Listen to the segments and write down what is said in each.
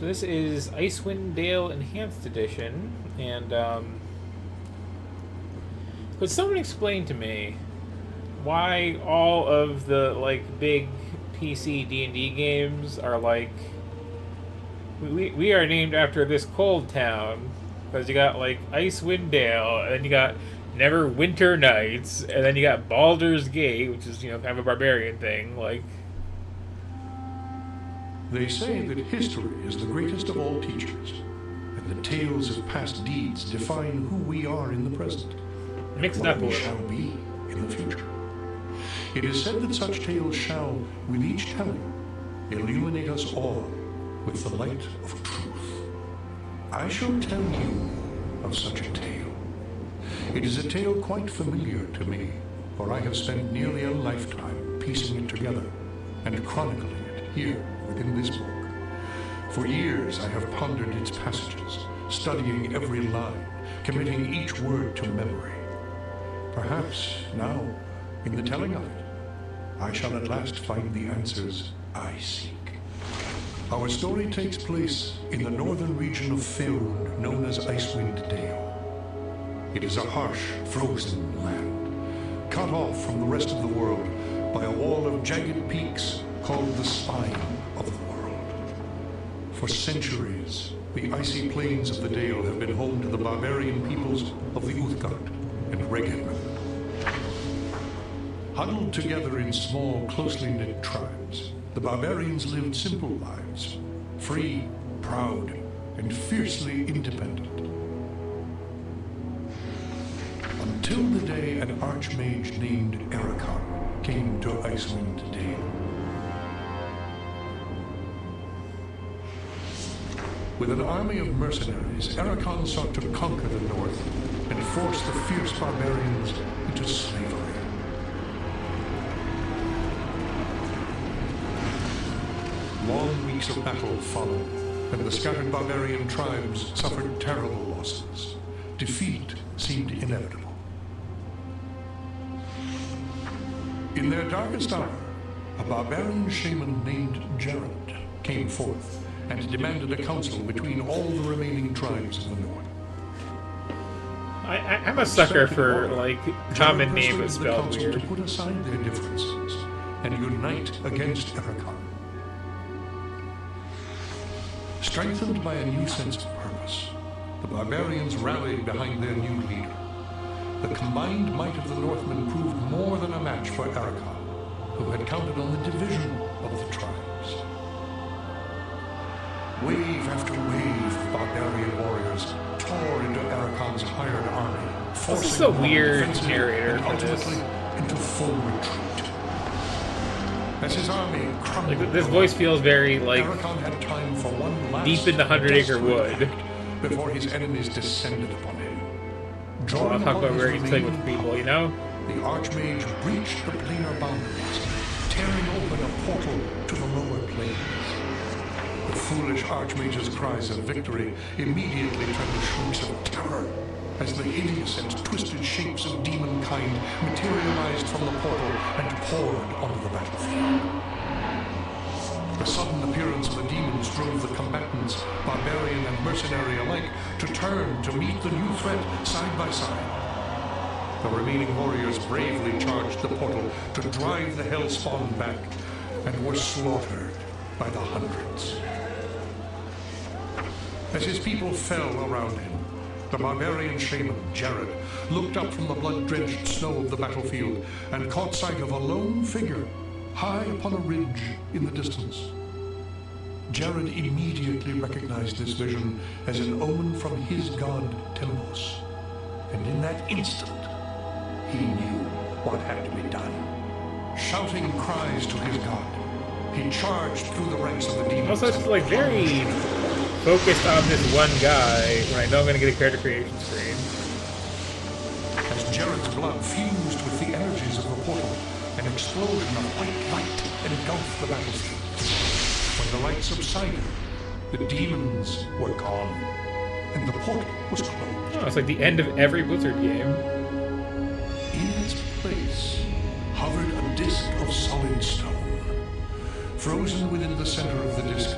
So this is Icewind Dale Enhanced Edition, and could someone explain to me why all of the big PC D&D games are we are named after this cold town, because you got Icewind Dale, and then you got Neverwinter Nights, and then you got Baldur's Gate, which is kind of a barbarian thing. They say that history is the greatest of all teachers, and the tales of past deeds define who we are in the present, Mix it and up what a we little. shall be in the future. It is said that such tales shall, with each telling, illuminate us all with the light of truth. I shall tell you of such a tale. It is a tale quite familiar to me, for I have spent nearly a lifetime piecing it together and chronicling it here within this book. For years I have pondered its passages, studying every line, committing each word to memory. Perhaps now, in the telling of it, I shall at last find the answers I seek. Our story takes place in the northern region of Faerun, known as Icewind Dale. It is a harsh, frozen land, cut off from the rest of the world by a wall of jagged peaks called the Spine of the World. For centuries, the icy plains of the Dale have been home to the barbarian peoples of the Uthgard and Regenmen. Huddled together in small, closely knit tribes, the barbarians lived simple lives, free, proud, and fiercely independent. Until the day an archmage named Ericon came to Icewind Dale. With an army of mercenaries, Ericon sought to conquer the north and force the fierce barbarians into slavery. Long weeks of battle followed, and the scattered barbarian tribes suffered terrible losses. Defeat seemed inevitable. In their darkest hour, a barbarian shaman named Jared came forth and demanded a council between all the remaining tribes of the north. I'm a sucker for common name that's the spelled council weird. to put aside their differences and unite against Ericon. Strengthened by a new sense of purpose, the barbarians rallied behind their new leader. The combined might of the Northmen proved more than a match for Ericon, who had counted on the division of the tribes. Wave after wave of barbarian warriors tore into Ericon's hired army, forcing This is a them weird defensively narrator and for this. ultimately into full retreat. As his army crumbled, This voice feels very Ericon had time for one last deep in the 100-acre desperate wood. act before his enemies descended upon him. I'll Drawing talk upon about his where he's playing remaining with people, power, the Archmage breached the planar boundaries, tearing open a portal to the lower planes. The foolish Archmage's cries of victory immediately turned to shrieks of terror as the hideous and twisted shapes of demonkind materialized from the portal and poured onto the battlefield. The sudden appearance of the demons drove the combatants, barbarian and mercenary alike, to turn to meet the new threat side by side. The remaining warriors bravely charged the portal to drive the hellspawn back, and were slaughtered by the hundreds. As his people fell around him, the barbarian shaman, Jared, looked up from the blood-drenched snow of the battlefield and caught sight of a lone figure high upon a ridge in the distance. Jared immediately recognized this vision as an omen from his god, Tempos, and in that instant, he knew what had to be done. Shouting cries to his god, he charged through the ranks of the demons. Also, it's very focused on this one guy when I know I'm going to get a character creation screen. As Jared's blood fused with the energies of the portal, an explosion of white light engulfed the battlefield. When the light subsided, the demons were gone, and the portal was closed. Oh, it's like the end of every Blizzard game. In its place hovered a disk of solid stone. Frozen within the center of the disk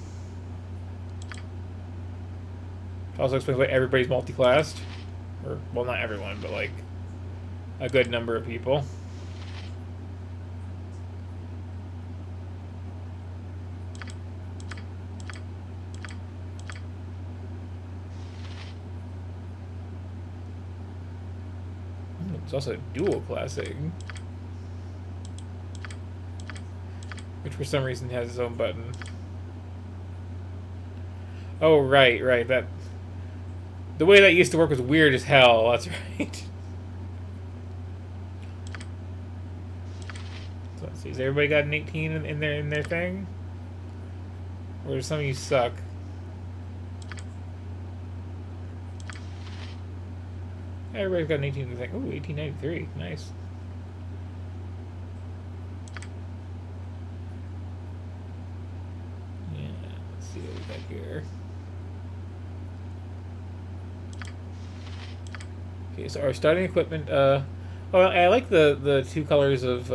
Also explains why everybody's multi-classed. Or, well, not everyone, but like a good number of people. It's also dual classing, which for some reason has its own button. Oh, right. That the way that used to work was weird as hell. That's right. So let's see. Has everybody got an 18 in their thing, or does some of you suck? Everybody's got an 18 in the thing. Ooh, 1893. Nice. Yeah, let's see what we got here. Okay, so our starting equipment, well, I like the two colors of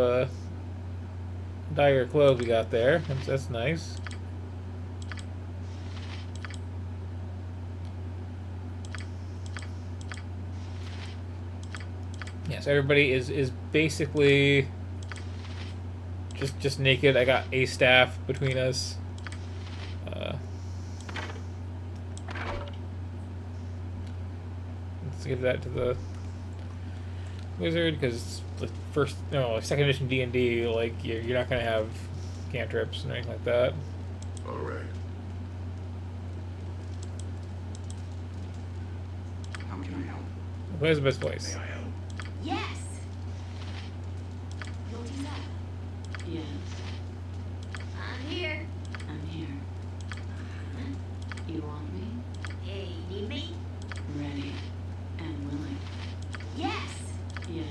dagger clothes we got there. That's nice. Yes, everybody is basically just naked. I got a staff between us. Let's give that to the wizard because the first, no, second edition D&D, like you're not gonna have cantrips and anything like that. All right. How can I help? Where's the best voice? May I help? Yes. Your desire. Yes, I'm here. I'm here. You want me? Hey, need me? Ready and willing. Yes. Yes,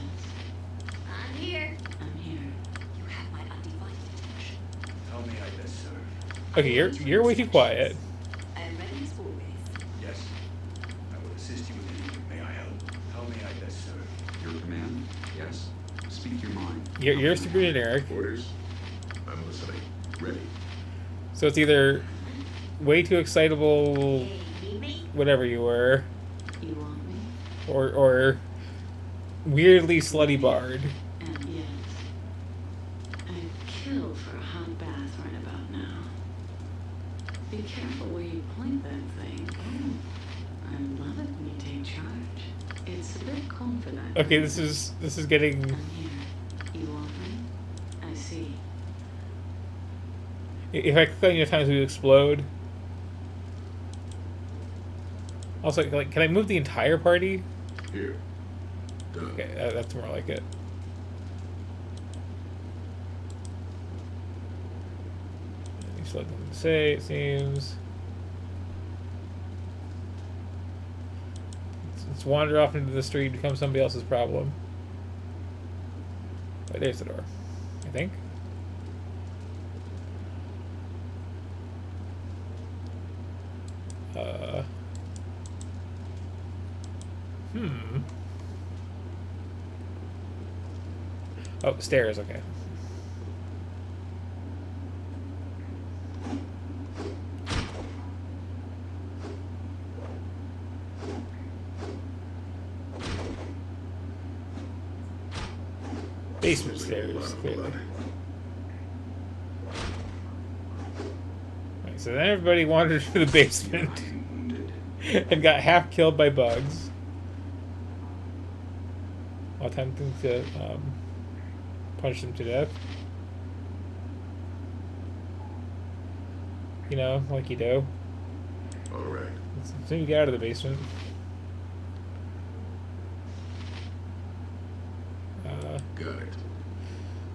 I'm here. I'm here. You have my undivided attention. How may I best serve? Okay, you're way too quiet. I am ready as always. Yes. I will assist you with anything. May I help? How may I best serve? Your command? Yes. Speak your mind. You're super generic. Orders. I'm listening. Ready. So it's either way too excitable, Hey, need me? whatever you were, You want me? or weirdly slutty bard. And yes, I'd kill for a hot bath right about now. Be careful where you point that thing. I love it when you take charge. It's a bit confident. Okay, this is getting. I'm here. You want me? I see. If I click on enough times, we explode. Also, like, can I move the entire party? Here. Done. Okay, that's more like it. Any slow thing to say, it seems. Let's wander off into the street, become somebody else's problem. Oh, there's the door, I think. Oh, stairs, okay. Basement stairs, clearly. Right, so then everybody wandered to the basement I'm wounded. and got half killed by bugs while attempting to punch them to death. You know, like you do. All right. As soon as you get out of the basement. Got it.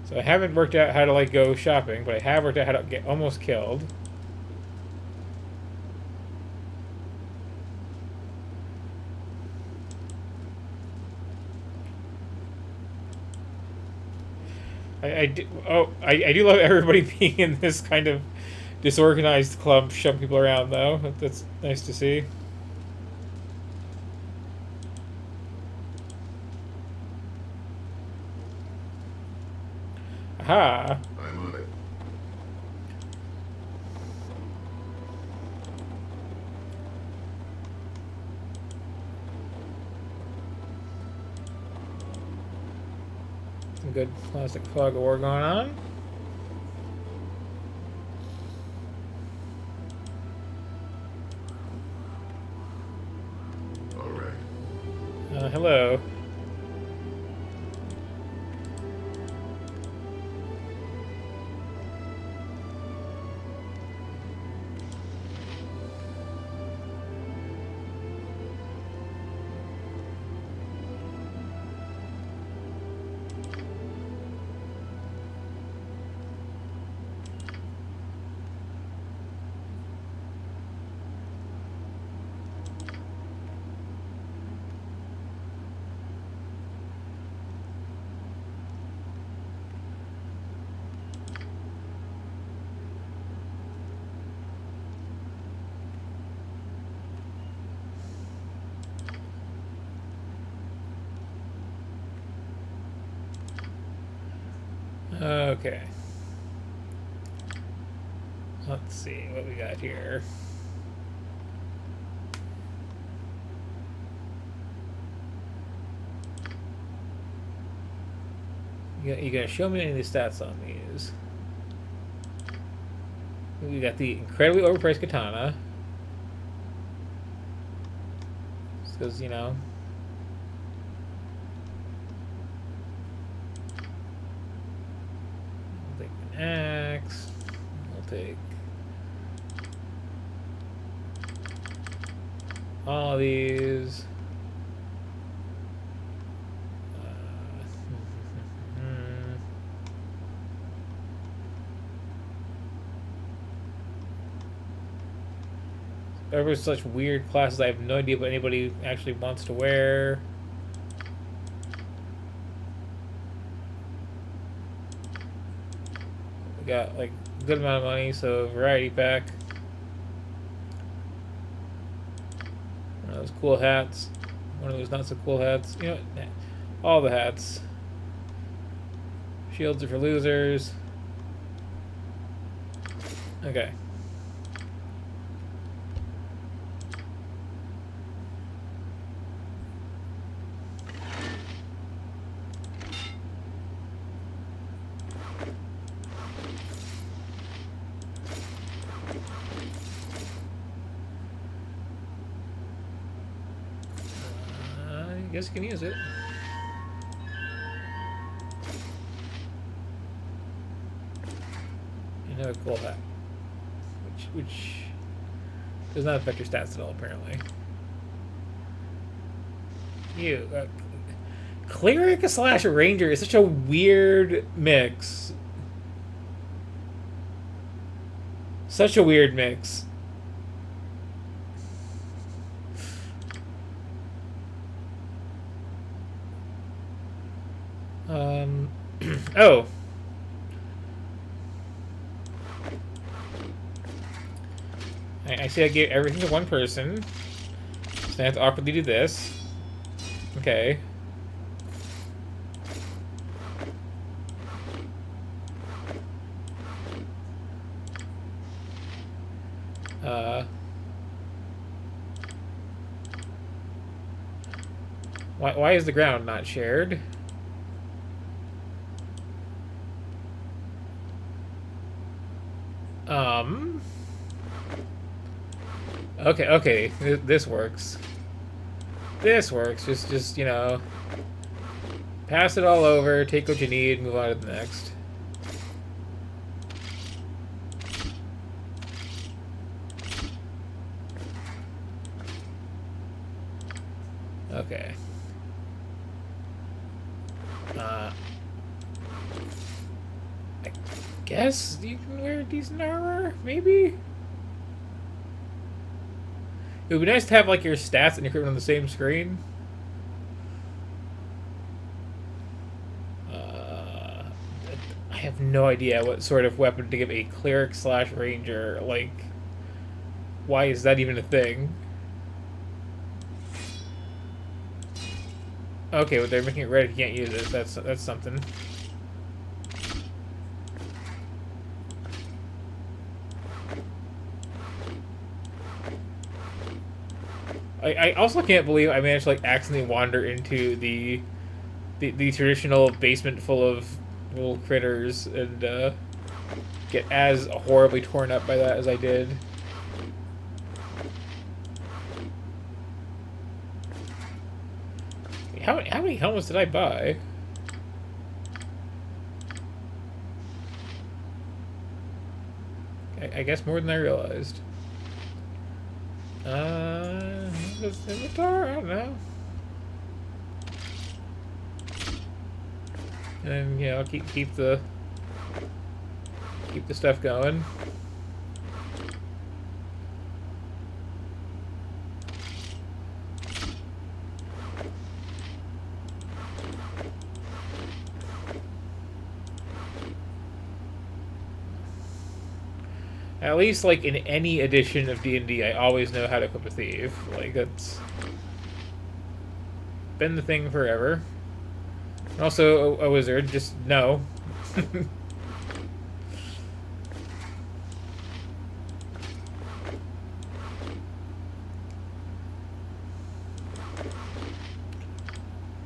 So I haven't worked out how to like go shopping, but I have worked out how to get almost killed. I do love everybody being in this kind of disorganized clump, shoving people around though. That's nice to see. Aha! I'm on it. Some good classic fog of war going on. All right. Hello. Okay. Let's see what we got here. You gotta show me any of the stats on these. We got the incredibly overpriced katana. Because, you know. I'll take an axe. I'll take all of these. There's such weird classes I have no idea what anybody actually wants to wear. We got like a good amount of money, so variety pack. One of those cool hats. One of those not so cool hats. You know what? All the hats. Shields are for losers. Okay. I guess you can use it. Another cool hat, which does not affect your stats at all, apparently. Cleric slash ranger is such a weird mix. Such a weird mix. Oh. I see I gave everything to one person. So I have to awkwardly do this. Okay. Why is the ground not shared? Okay, this works. This works. Just, you know, pass it all over, take what you need, move on to the next. Okay. I guess you can wear decent armor, maybe? It would be nice to have, like, your stats and equipment on the same screen. I have no idea what sort of weapon to give a cleric slash ranger. Like, why is that even a thing? Okay, well, they're making it red if you can't use it. That's something. I also can't believe I managed to, like, accidentally wander into the the traditional basement full of little critters and get as horribly torn up by that as I did. How many helmets did I buy? I guess more than I realized. What's in the car? I don't know. And you know, keep the stuff going. At least, like, in any edition of D&D, I always know how to equip a thief. Like, that's been the thing forever. And also, a wizard, just no.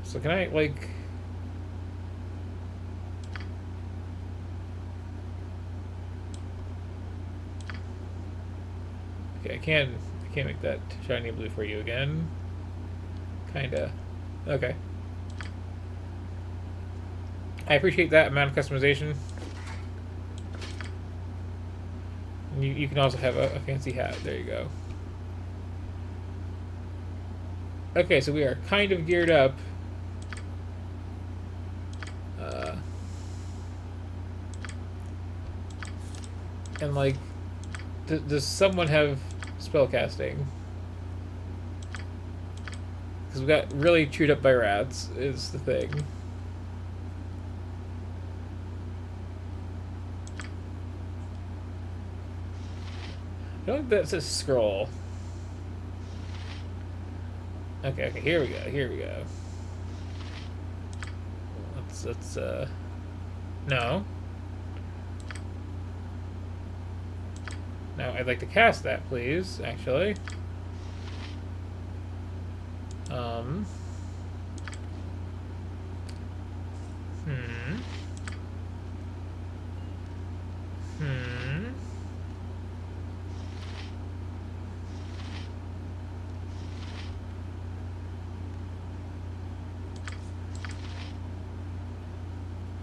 So can I, like... Okay, I can't make that shiny blue for you again. Kinda. Okay. I appreciate that amount of customization. You can also have a fancy hat. There you go. Okay, so we are kind of geared up. And like, does someone have spellcasting? Because we got really chewed up by rats, is the thing. I don't think that says scroll. Okay, here we go. Let's no. Now, I'd like to cast that, please, actually.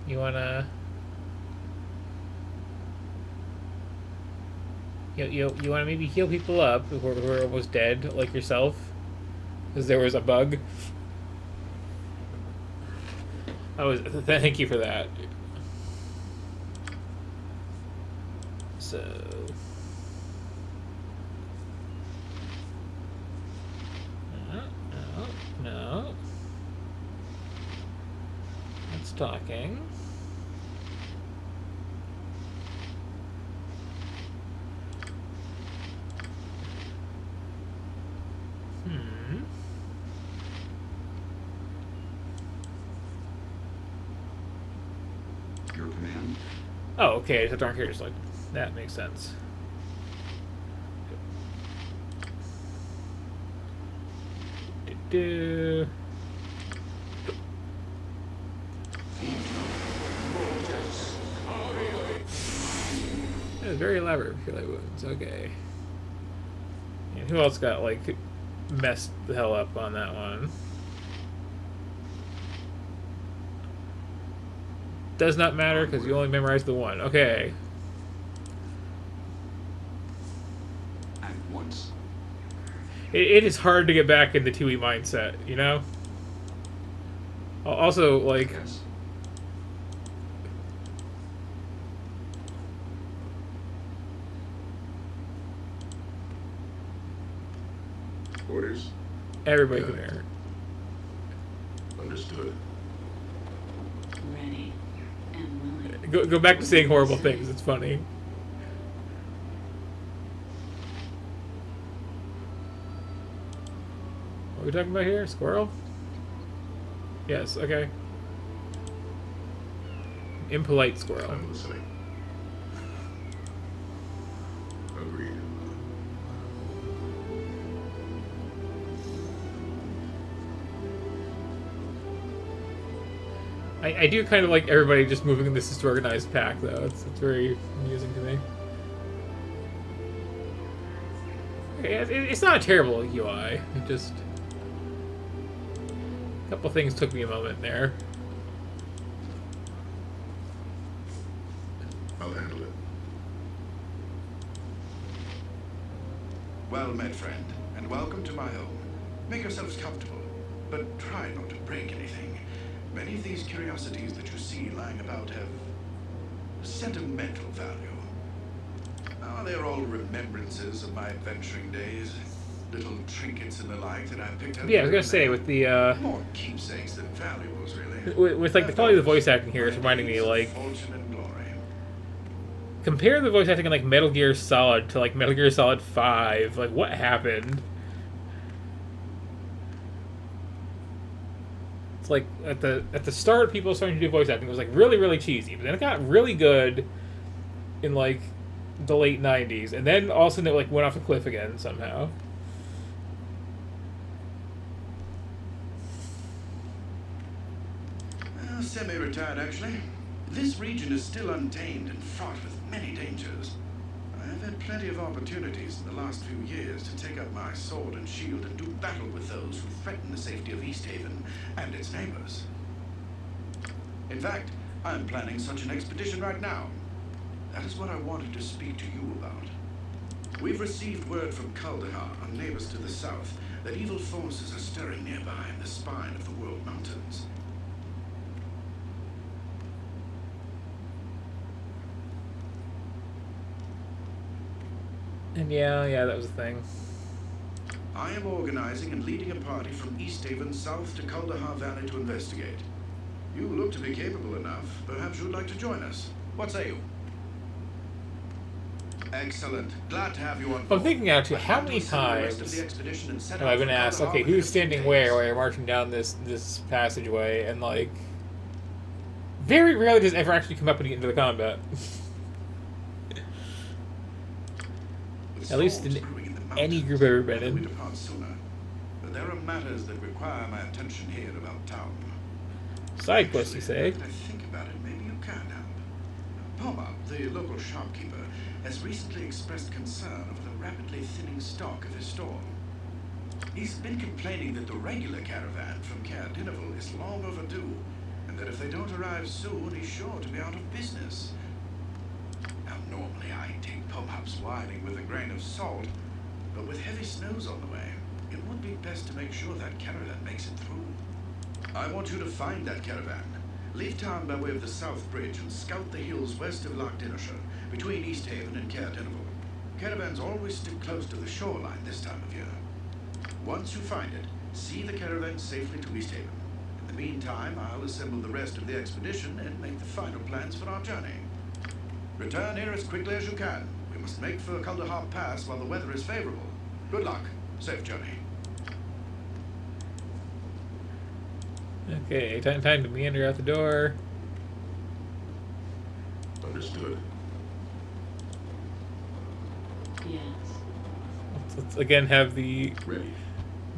You wanna... You want to maybe heal people up who are almost dead, like yourself, because there was a bug. Thank you for that. So, no. That's talking. Your command. Oh, okay. So darn here, like that makes sense. Do. That was very elaborate for light wounds. Okay. And who else got like messed the hell up on that one? Does not matter because you only memorized the one. Okay. At once. It is hard to get back in the 2E mindset, you know? Also, like... Yes. Orders? Everybody Yeah. come here. Understood. Ready and willing. Go back to saying horrible things. It's funny. What are we talking about here? Squirrel? Yes, okay. Impolite squirrel. I'm listening. Agreed. I do kind of like everybody just moving in this disorganized pack, though. It's very amusing to me. Okay, it's not a terrible UI. It just... A couple things took me a moment there. I'll handle it. Well met, friend, and welcome to my home. Make yourselves comfortable, but try not to break anything. Many of these curiosities that you see lying about have sentimental value. Oh, they're all remembrances of my adventuring days. Little trinkets and the like that I picked up. Yeah, I was gonna say, with the, more keepsakes than valuables, really. with like, the quality of the voice acting here is reminding me, like... Fortune and glory. Compare the voice acting in, like, Metal Gear Solid to, like, Metal Gear Solid 5. Like, what happened? It's like, at the start, people starting to do voice acting. It was, like, really, really cheesy. But then it got really good in, like, the late 90s. And then all of a sudden it, like, went off a cliff again, somehow. Semi-retired, actually. This region is still untamed and fraught with many dangers. I've had plenty of opportunities in the last few years to take up my sword and shield and do battle with those who threaten the safety of East Haven and its neighbors. In fact, I'm planning such an expedition right now. That is what I wanted to speak to you about. We've received word from Kaldahar, our neighbors to the south, that evil forces are stirring nearby in the spine of the World Mountains. And yeah, that was a thing. I am organizing and leading a party from East Haven south to Kaldahar Valley to investigate. You look to be capable enough. Perhaps you'd like to join us. What say you? Excellent. Glad to have you on board. I'm thinking now, too, how many times have I been asked, okay, who's standing where while you're marching down this passageway, and, like, very rarely does it ever actually come up and get into the combat. At least in any group I've ever been in. But there are matters that require my attention here about town. Side quest, you say? If I think about it, maybe you can help. Poma, the local shopkeeper, has recently expressed concern over the rapidly thinning stock of his store. He's been complaining that the regular caravan from Caer Dineval is long overdue, and that if they don't arrive soon, he's sure to be out of business. Now, normally I take Pomap's whining with a grain of salt, but with heavy snows on the way, it would be best to make sure that caravan makes it through. I want you to find that caravan. Leave town by way of the South Bridge and scout the hills west of Loch Dinnershire, between East Haven and Caer Dineval. Caravans always stick close to the shoreline this time of year. Once you find it, see the caravan safely to East Haven. In the meantime, I'll assemble the rest of the expedition and make the final plans for our journey. Return here as quickly as you can. We must make for Kaldahar Pass while the weather is favorable. Good luck. Safe journey. Okay, time to meander out the door. Understood. Yes. Let's again have the Ready.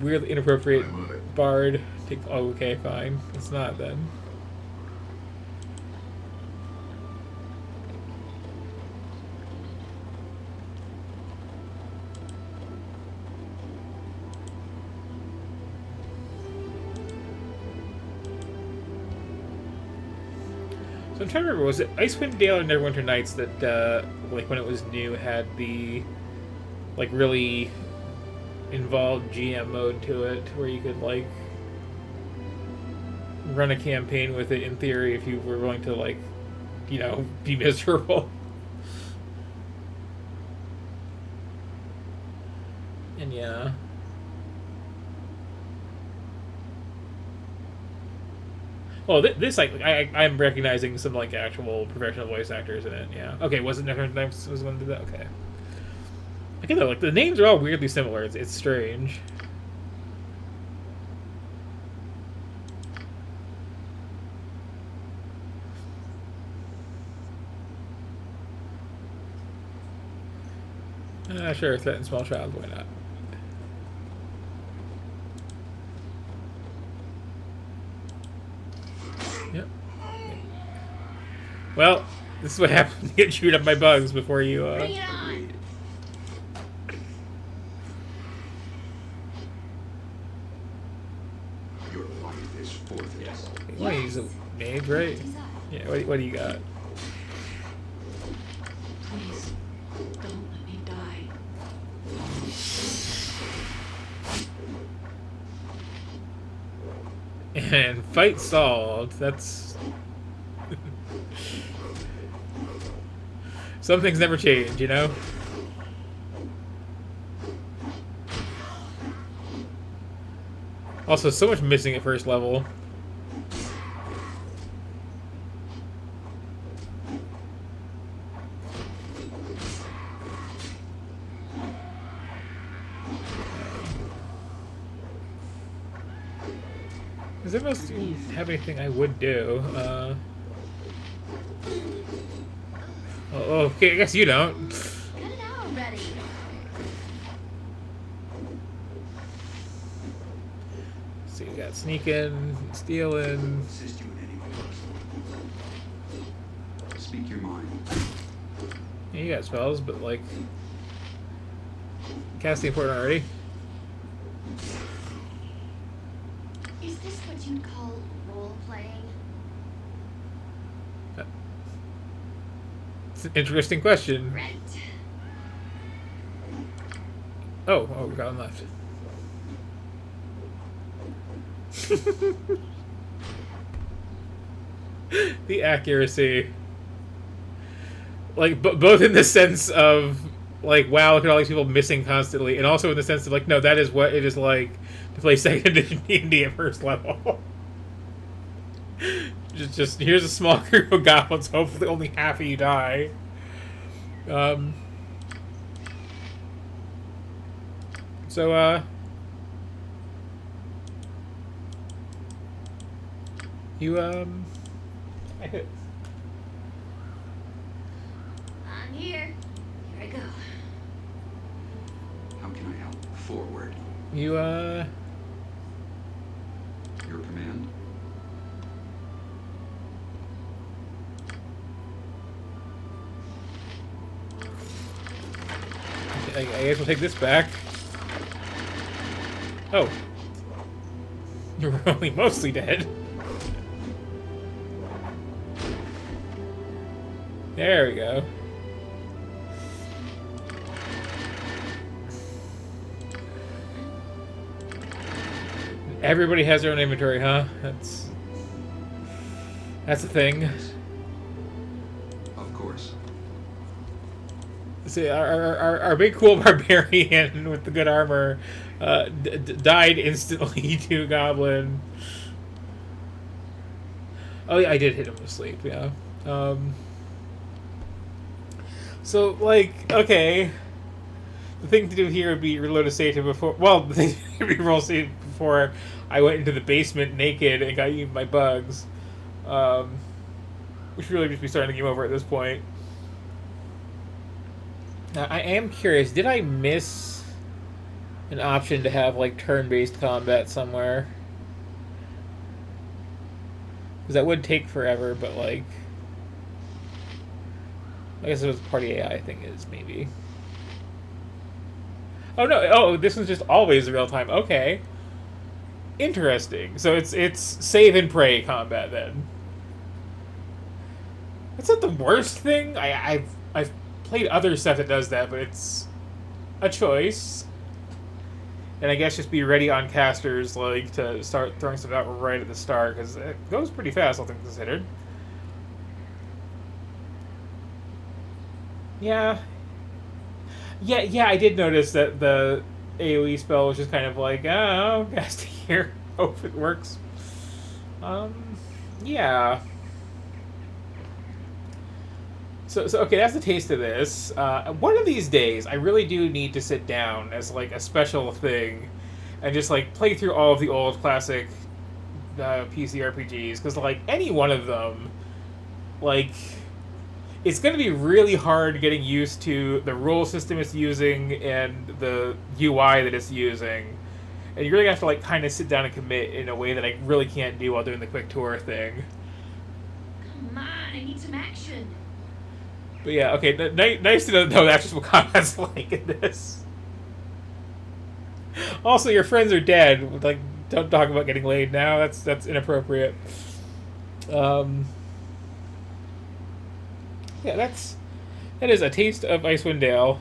weirdly inappropriate I'm on it. bard take... Oh, okay, fine. It's not, then. So I'm trying to remember, was it Icewind Dale or Neverwinter Nights that, like, when it was new, had the, like, really involved GM mode to it, where you could, like, run a campaign with it, in theory, if you were willing to, like, you know, be miserable. And yeah. Well, this like I'm recognizing some like actual professional voice actors in it. Yeah. Okay. Wasn't Neverwinter Nights was one to do that? Okay. Okay, though, like the names are all weirdly similar. It's strange. Sure. Threaten small child. Why not? Yep. Well, this is what happens when you get chewed up by bugs before you, Bring it on! Your life is forfeit. You want to use a mage, right? Yeah, what do you got? Please, don't let me die. And fight solved. That's... Some things never change, you know? Also, so much missing at first level. Does there most have anything I would do? Oh, okay, I guess you don't. Cut it out already! So you got sneaking, stealing. Assist you in any way possible. Speak your mind. Yeah, you got spells, but like casting important already. Is this what you'd call role-playing? It's an interesting question. Right. Oh, we got one left. The accuracy, like both in the sense of like, wow, look at all these people missing constantly, and also in the sense of like, no, that is what it is like to play second edition D&D at first level. just here's a small group of goblins. Hopefully, only half of you die. You I hit. I'm here. Here I go. How can I help? Forward. You Your command. I guess we'll take this back. Oh. You're only mostly dead. There we go. Everybody has their own inventory, huh? That's a thing. Of course. See, our big cool barbarian with the good armor died instantly to Goblin. Oh yeah, I did hit him with sleep. Yeah. So like, okay, the thing to do here would be reload a save before. Well, the thing to be roll save before I went into the basement naked and got eaten by bugs. We should really just be starting the game over at this point. Now, I am curious, did I miss an option to have, like, turn-based combat somewhere? Because that would take forever, but, like... I guess it was party AI thing is, maybe. Oh, no, oh, this one's just always real-time. Okay. Interesting. So it's save and pray combat, then. That's not the worst thing. I've played other stuff that does that, but it's a choice. And I guess just be ready on casters, like, to start throwing stuff out right at the start, because it goes pretty fast, all things considered. Yeah. Yeah, I did notice that the AoE spell was just kind of like, oh, cast here, hope it works. Yeah. So okay, that's the taste of this. One of these days, I really do need to sit down as like a special thing, and just like play through all of the old classic PC RPGs, because like any one of them, like, it's going to be really hard getting used to the rule system it's using and the UI that it's using, and you're really gonna have to like kind of sit down and commit in a way that I really can't do while doing the quick tour thing. Come on. I need some action. But yeah, okay, nice to know that's just what combat's like in this. Also, your friends are dead. Like, don't talk about getting laid now. That's inappropriate. Yeah, that is a taste of Icewind Dale.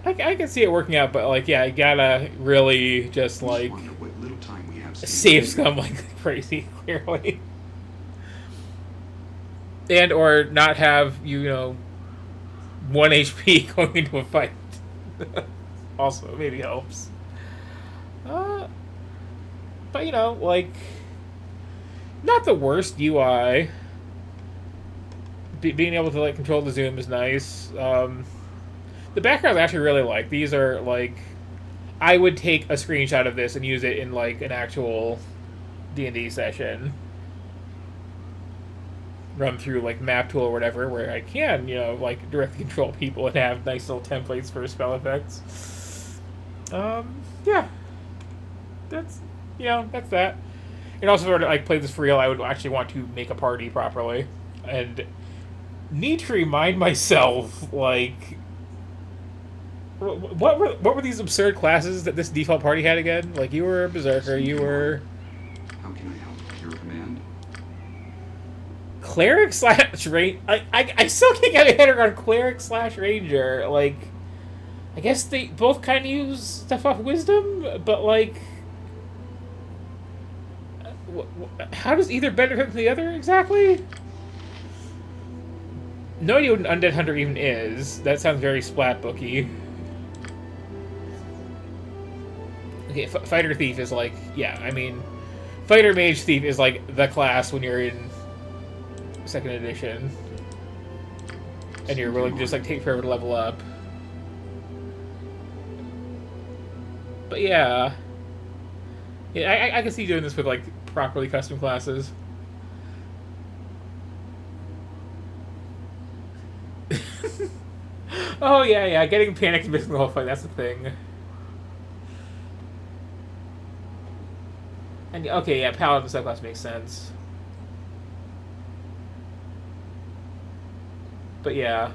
I can see it working out, but like, yeah, you gotta really just like wonder what little time we have save scum like crazy, clearly, and or not have 1 HP going into a fight. Also, maybe helps. But like, not the worst UI. Being able to like control the zoom is nice. The backgrounds I actually really like. These are like, I would take a screenshot of this and use it in like an actual D&D session. Run through like map tool or whatever, where I can like directly control people and have nice little templates for spell effects. Yeah, that's that. And also, sort of like play this for real, I would actually want to make a party properly, and need to remind myself like, what were these absurd classes that this default party had again? Like, you were a berserker, you were How can I help? Your command? cleric slash ranger. I still can't get my head around cleric slash ranger. Like, I guess they both kind of use stuff off wisdom, but like, how does either benefit from the other exactly? No idea what an undead hunter even is. That sounds very splat booky. Okay, fighter thief is like, yeah, I mean, fighter mage thief is like the class when you're in 2nd edition, and you're willing to just like take forever to level up. But yeah, I can see doing this with like properly custom classes. Oh yeah, getting panicked and missing the whole fight, that's the thing. And okay, yeah, paladin subclass makes sense. But yeah.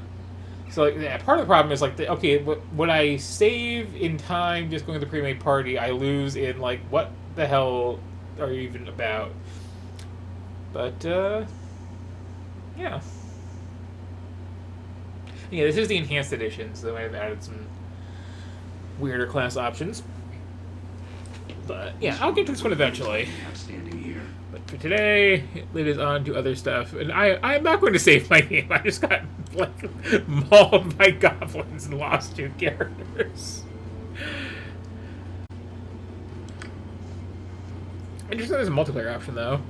So like, yeah, part of the problem is like, okay, when I save in time just going to the pre-made party, I lose in like, what the hell are you even about? But yeah. Yeah, this is the enhanced edition, so they might have added some weirder class options. But yeah, I'll get to this one eventually. Outstanding here. But for today, it is on to other stuff. And I'm not going to save my game. I just got like mauled by goblins and lost 2 characters. Interesting, there's a multiplayer option though.